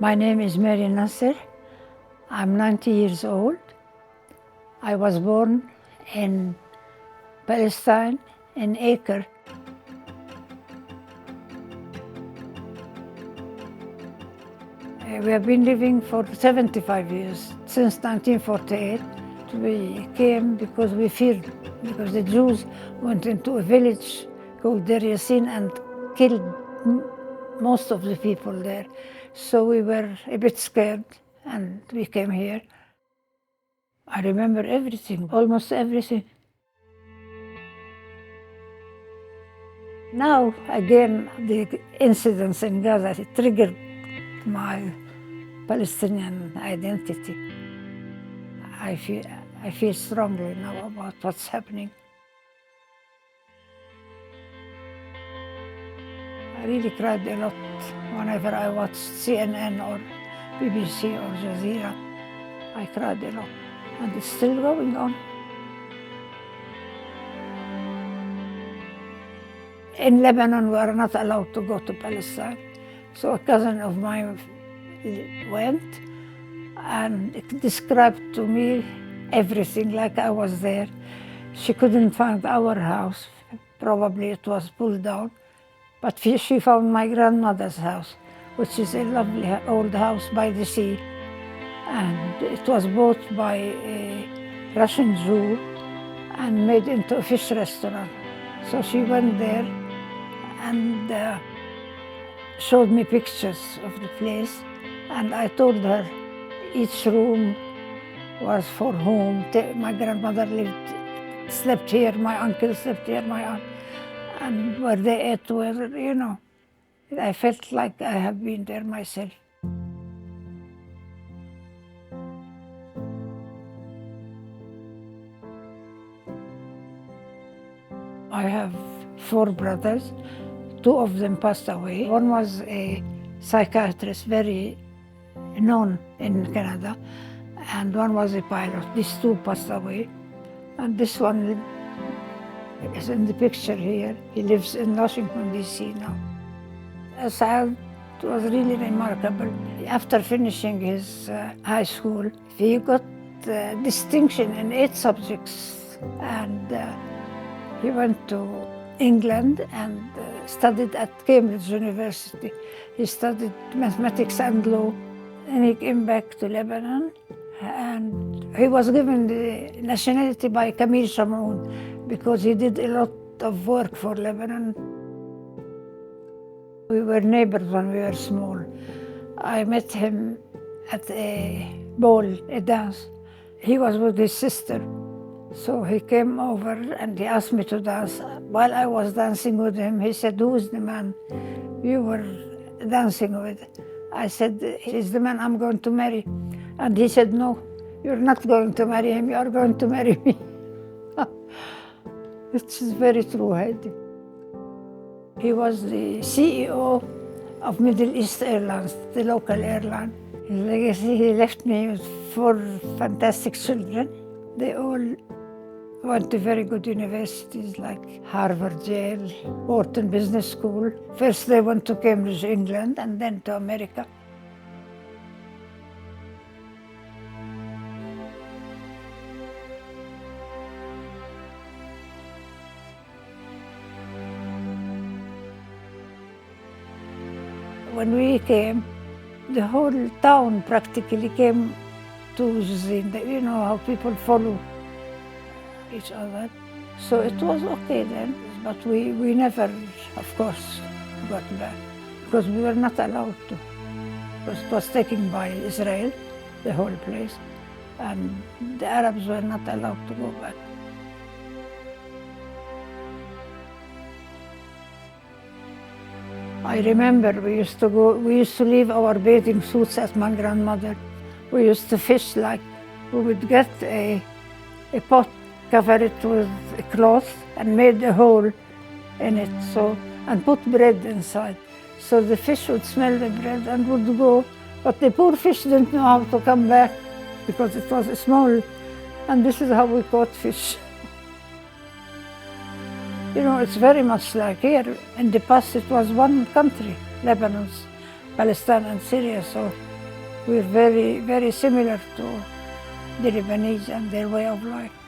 My name is Mary Nasr. I'm 90 years old. I was born in Palestine, in Acre. We have been living for 75 years, since 1948. We came because we feared, because the Jews went into a village called Deir Yassin and killed most of the people there. So we were a bit scared and we came here. I remember everything, almost everything. Now, again, the incidents in Gaza triggered my Palestinian identity. I feel strongly now about what's happening. I really cried a lot whenever I watched CNN or BBC or Jazeera. I cried a lot, and it's still going on. In Lebanon, we are not allowed to go to Palestine. So a cousin of mine went and described to me everything like I was there. She couldn't find our house. Probably it was pulled down. But she found my grandmother's house, which is a lovely old house by the sea. And it was bought by a Russian Jew and made into a fish restaurant. So she went there and showed me pictures of the place. And I told her each room was for whom. My grandmother slept here, my uncle slept here, my aunt. And where they ate, where, you know, I felt like I have been there myself. I have 4 brothers. 2 of them passed away. One was a psychiatrist, very known in Canada, and one was a pilot. These 2 passed away. And this one is in the picture here. He lives in Washington, D.C. now. Saad was really remarkable. After finishing his high school, he got distinction in 8 subjects, and he went to England and studied at Cambridge University. He studied mathematics and law, and he came back to Lebanon, and he was given the nationality by Camille Chamoun because he did a lot of work for Lebanon. We were neighbors when we were small. I met him at a ball, a dance. He was with his sister. So he came over and he asked me to dance. While I was dancing with him, he said, "Who is the man you were dancing with?" I said, "He's the man I'm going to marry." And he said, "No, you're not going to marry him, you're going to marry me." Which is very true, Heidi. He was the CEO of Middle East Airlines, the local airline. His legacy, he left me with 4 fantastic children. They all went to very good universities like Harvard, Yale, Wharton Business School. First they went to Cambridge, England, and then to America. When we came, the whole town practically came to Jazin. You know how people follow each other. So it was okay then, but we never, of course, got back because we were not allowed to. Because it was taken by Israel, the whole place, and the Arabs were not allowed to go back. I remember we used to leave our bathing suits at my grandmother. We used to fish we would get a pot, cover it with a cloth and made a hole in it, and put bread inside. So the fish would smell the bread and would go, but the poor fish didn't know how to come back because it was small, and this is how we caught fish. You know, it's very much like here. In the past, it was one country, Lebanon, Palestine, and Syria. So we're very, very similar to the Lebanese and their way of life.